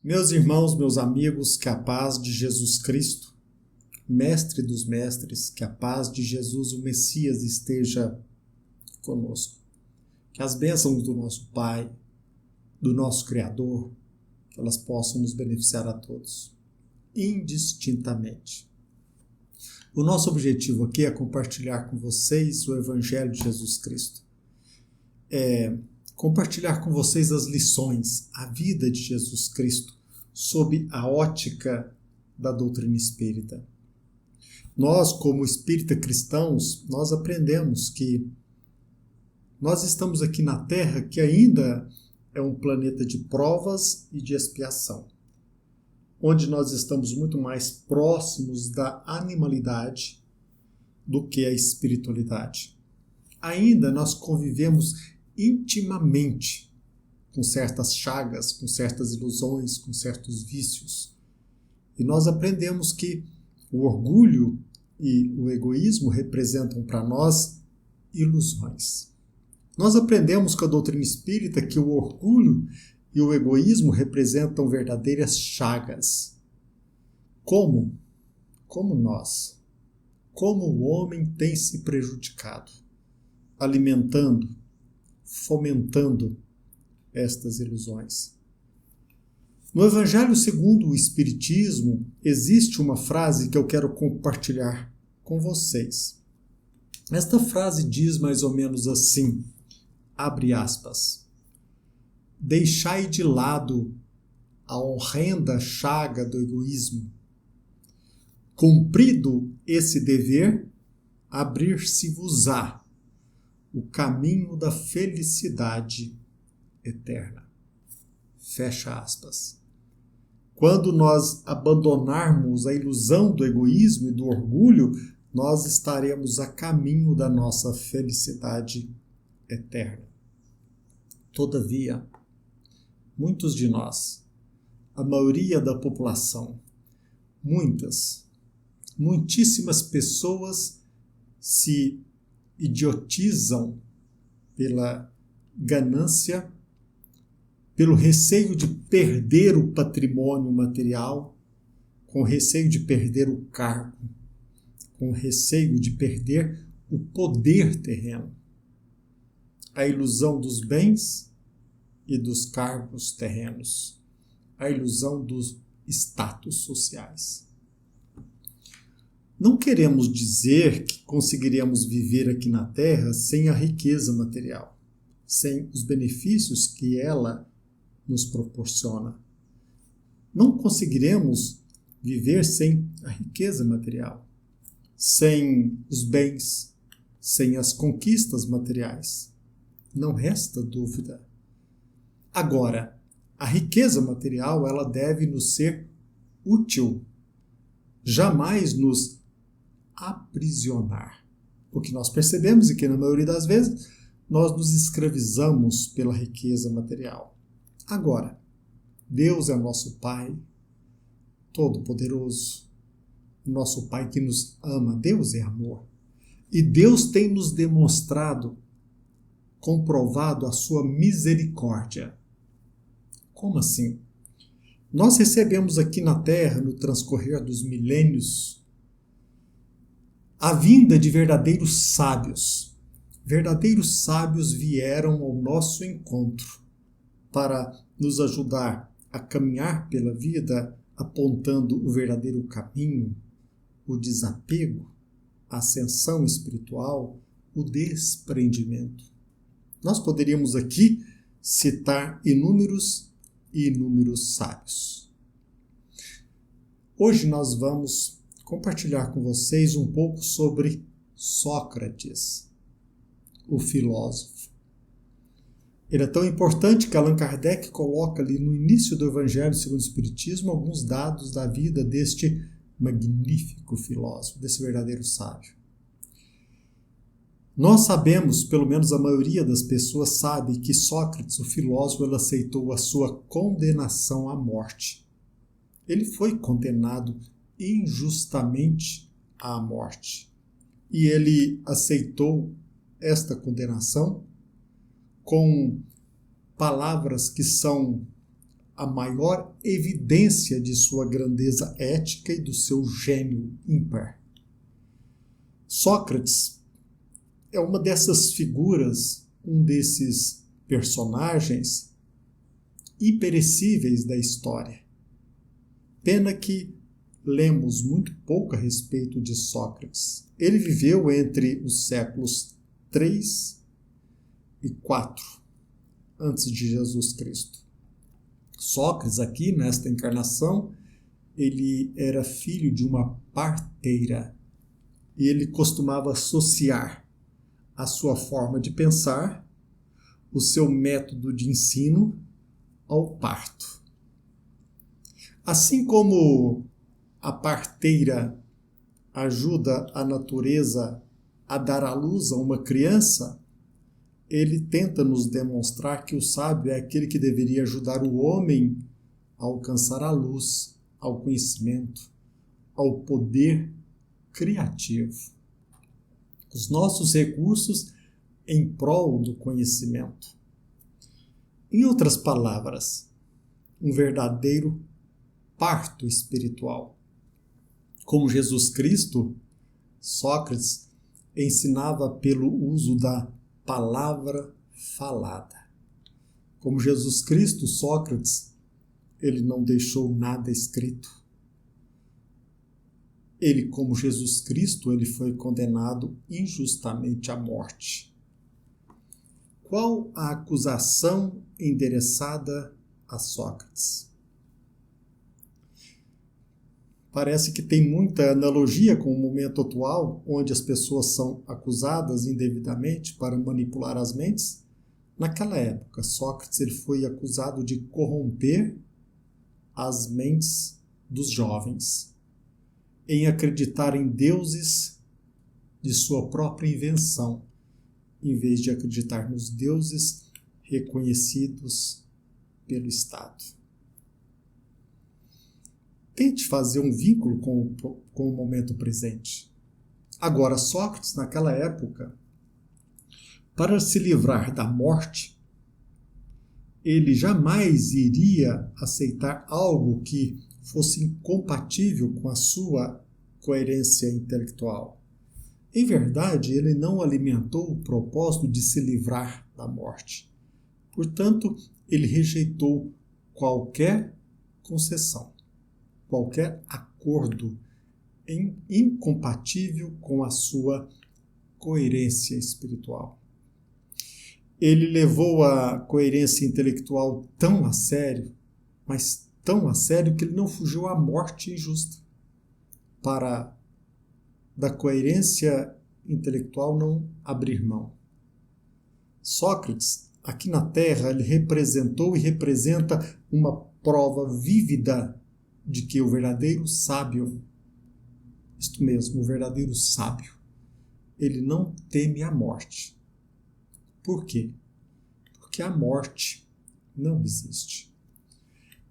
Meus irmãos, meus amigos, que a paz de Jesus Cristo, Mestre dos Mestres, que a paz de Jesus, o Messias, esteja conosco. Que as bênçãos do nosso Pai, do nosso Criador, que elas possam nos beneficiar a todos, indistintamente. O nosso objetivo aqui é compartilhar com vocês o Evangelho de Jesus Cristo. Compartilhar com vocês as lições, a vida de Jesus Cristo, sob a ótica da doutrina espírita. Nós, como espírita cristãos, nós aprendemos que nós estamos aqui na Terra, que ainda é um planeta de provas e de expiação, onde nós estamos muito mais próximos da animalidade do que a espiritualidade. Ainda nós convivemos intimamente com certas chagas, com certas ilusões, com certos vícios. E nós aprendemos que o orgulho e o egoísmo representam para nós ilusões. Nós aprendemos com a doutrina espírita que o orgulho e o egoísmo representam verdadeiras chagas. Como? Como nós. Como o homem tem se prejudicado, alimentando, fomentando estas ilusões. No Evangelho segundo o Espiritismo, existe uma frase que eu quero compartilhar com vocês. Esta frase diz mais ou menos assim, abre aspas, deixai de lado a horrenda chaga do egoísmo. Cumprido esse dever, abrir-se-vos-á o caminho da felicidade eterna. Fecha aspas. Quando nós abandonarmos a ilusão do egoísmo e do orgulho, nós estaremos a caminho da nossa felicidade eterna. Todavia, muitos de nós, a maioria da população, muitíssimas pessoas se idiotizam pela ganância, pelo receio de perder o patrimônio material, com receio de perder o cargo, com receio de perder o poder terreno, a ilusão dos bens e dos cargos terrenos, a ilusão dos status sociais. Não queremos dizer que conseguiremos viver aqui na Terra sem a riqueza material, sem os benefícios que ela nos proporciona. Não conseguiremos viver sem a riqueza material, sem os bens, sem as conquistas materiais. Não resta dúvida. Agora, a riqueza material ela deve nos ser útil, jamais nos aprisionar. O que nós percebemos é que, na maioria das vezes, nós nos escravizamos pela riqueza material. Agora, Deus é nosso Pai Todo-Poderoso, nosso Pai que nos ama. Deus é amor. E Deus tem nos demonstrado, comprovado a sua misericórdia. Como assim? Nós recebemos aqui na Terra, no transcorrer dos milênios, a vinda de verdadeiros sábios. Verdadeiros sábios vieram ao nosso encontro para nos ajudar a caminhar pela vida apontando o verdadeiro caminho, o desapego, a ascensão espiritual, o desprendimento. Nós poderíamos aqui citar inúmeros e inúmeros sábios. Hoje nós vamos compartilhar com vocês um pouco sobre Sócrates, o filósofo. Ele é tão importante que Allan Kardec coloca ali no início do Evangelho segundo o Espiritismo alguns dados da vida deste magnífico filósofo, desse verdadeiro sábio. Nós sabemos, pelo menos a maioria das pessoas sabe, que Sócrates, o filósofo, ele aceitou a sua condenação à morte. Ele foi condenado injustamente à morte. E ele aceitou esta condenação com palavras que são a maior evidência de sua grandeza ética e do seu gênio ímpar. Sócrates é uma dessas figuras, um desses personagens imperecíveis da história. Pena que lemos muito pouco a respeito de Sócrates. Ele viveu entre os séculos 3 e 4 antes de Jesus Cristo. Sócrates, aqui nesta encarnação, ele era filho de uma parteira e ele costumava associar a sua forma de pensar, o seu método de ensino ao parto. Assim como a parteira ajuda a natureza a dar à luz a uma criança, ele tenta nos demonstrar que o sábio é aquele que deveria ajudar o homem a alcançar a luz, ao conhecimento, ao poder criativo. Os nossos recursos em prol do conhecimento. Em outras palavras, um verdadeiro parto espiritual. Como Jesus Cristo, Sócrates ensinava pelo uso da palavra falada. Como Jesus Cristo, Sócrates, ele não deixou nada escrito. Ele, como Jesus Cristo, ele foi condenado injustamente à morte. Qual a acusação endereçada a Sócrates? Parece que tem muita analogia com o momento atual, onde as pessoas são acusadas indevidamente para manipular as mentes. Naquela época, Sócrates ele foi acusado de corromper as mentes dos jovens, em acreditar em deuses de sua própria invenção, em vez de acreditar nos deuses reconhecidos pelo Estado. Tente fazer um vínculo com o momento presente. Agora, Sócrates, naquela época, para se livrar da morte, ele jamais iria aceitar algo que fosse incompatível com a sua coerência intelectual. Em verdade, ele não alimentou o propósito de se livrar da morte. Portanto, ele rejeitou qualquer concessão, qualquer acordo incompatível com a sua coerência espiritual. Ele levou a coerência intelectual tão a sério, mas tão a sério que ele não fugiu à morte injusta. Para da coerência intelectual não abrir mão. Sócrates, aqui na Terra, ele representou e representa uma prova vívida de que o verdadeiro sábio, isto mesmo, o verdadeiro sábio, ele não teme a morte. Por quê? Porque a morte não existe.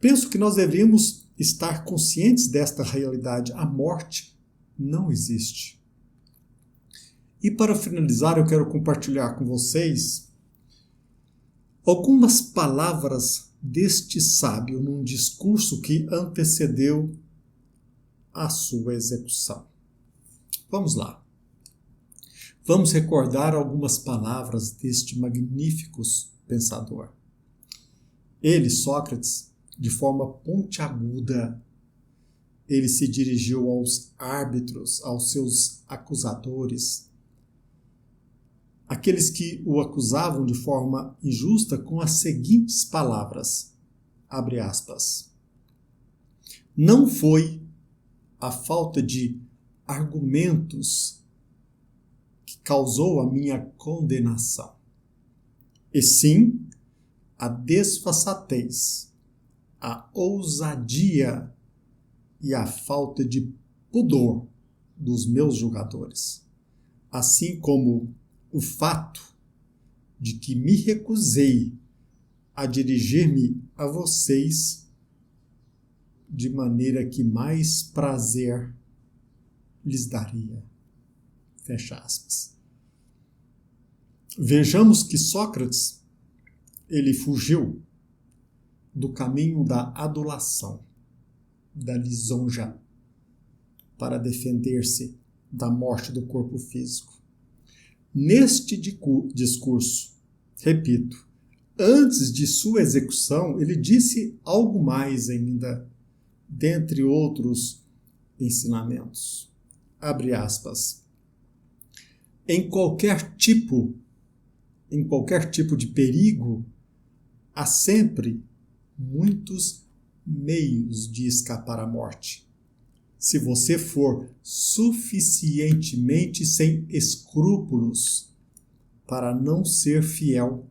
Penso que nós devemos estar conscientes desta realidade. A morte não existe. E para finalizar, eu quero compartilhar com vocês algumas palavras deste sábio num discurso que antecedeu a sua execução. Vamos lá. Vamos recordar algumas palavras deste magnífico pensador. Ele, Sócrates, de forma pontiaguda, ele se dirigiu aos árbitros, aos seus acusadores, aqueles que o acusavam de forma injusta com as seguintes palavras, abre aspas, não foi a falta de argumentos que causou a minha condenação, e sim a desfaçatez, a ousadia e a falta de pudor dos meus julgadores, assim como o fato de que me recusei a dirigir-me a vocês de maneira que mais prazer lhes daria. Fecha aspas. Vejamos que Sócrates, ele fugiu do caminho da adulação, da lisonja, para defender-se da morte do corpo físico. Neste discurso, repito, antes de sua execução, ele disse algo mais ainda, dentre outros ensinamentos. Abre aspas. Em qualquer tipo de perigo, há sempre muitos meios de escapar à morte. Se você for suficientemente sem escrúpulos para não ser fiel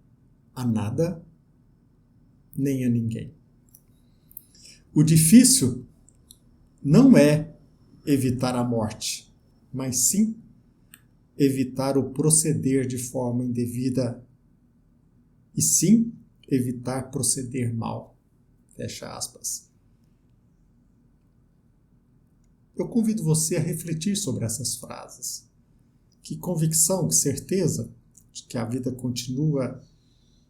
a nada, nem a ninguém. O difícil não é evitar a morte, mas sim evitar o proceder de forma indevida e sim evitar proceder mal. Fecha aspas. Eu convido você a refletir sobre essas frases. Que convicção, que certeza de que a vida continua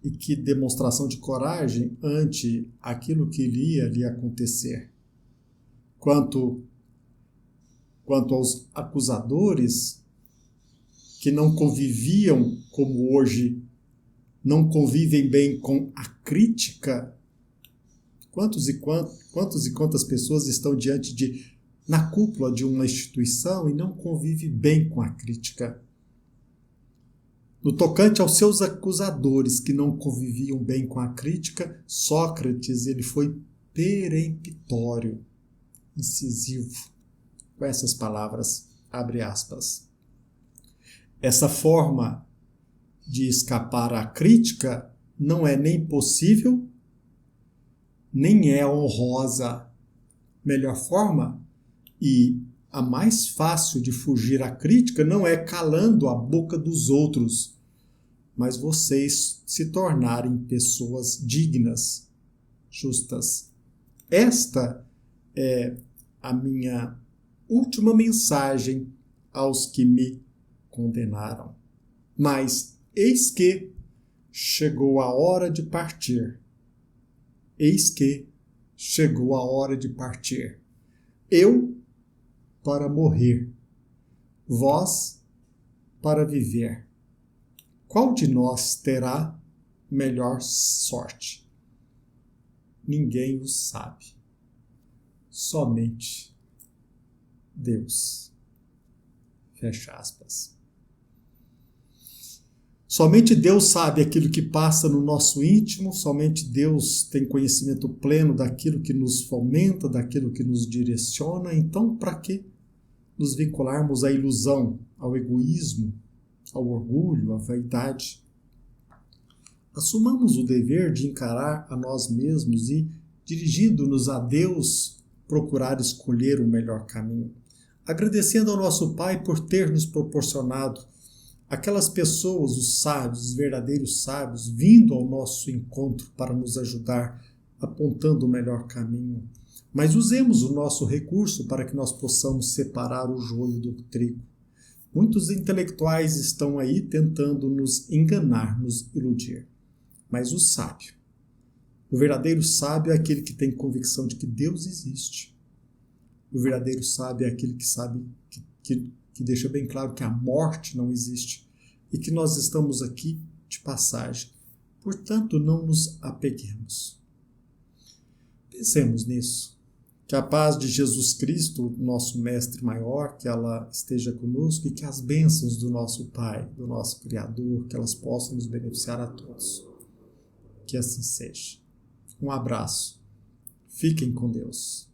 e que demonstração de coragem ante aquilo que iria lhe acontecer. Quanto aos acusadores que não conviviam como hoje, não convivem bem com a crítica, quantas pessoas estão na cúpula de uma instituição e não convivem bem com a crítica? No tocante aos seus acusadores que não conviviam bem com a crítica, Sócrates ele foi peremptório, incisivo, com essas palavras, abre aspas. Essa forma de escapar à crítica não é nem possível, nem é honrosa. Melhor forma e a mais fácil de fugir à crítica não é calando a boca dos outros, mas vocês se tornarem pessoas dignas, justas. Esta é a minha última mensagem aos que me condenaram. Mas eis que chegou a hora de partir. Eis que chegou a hora de partir. Eu para morrer, vós para viver. Qual de nós terá melhor sorte? Ninguém o sabe. Somente Deus. Fecha aspas. Somente Deus sabe aquilo que passa no nosso íntimo, somente Deus tem conhecimento pleno daquilo que nos fomenta, daquilo que nos direciona. Então, para que nos vincularmos à ilusão, ao egoísmo, ao orgulho, à vaidade? Assumamos o dever de encarar a nós mesmos e, dirigindo-nos a Deus, procurar escolher o melhor caminho. Agradecendo ao nosso Pai por ter nos proporcionado aquelas pessoas, os sábios, os verdadeiros sábios, vindo ao nosso encontro para nos ajudar, apontando o melhor caminho. Mas usemos o nosso recurso para que nós possamos separar o joio do trigo. Muitos intelectuais estão aí tentando nos enganar, nos iludir. Mas o sábio, o verdadeiro sábio é aquele que tem convicção de que Deus existe. O verdadeiro sábio é aquele que sabe que deixa bem claro que a morte não existe e que nós estamos aqui de passagem. Portanto, não nos apeguemos. Pensemos nisso. Que a paz de Jesus Cristo, nosso Mestre maior, que ela esteja conosco e que as bênçãos do nosso Pai, do nosso Criador, que elas possam nos beneficiar a todos. Que assim seja. Um abraço. Fiquem com Deus.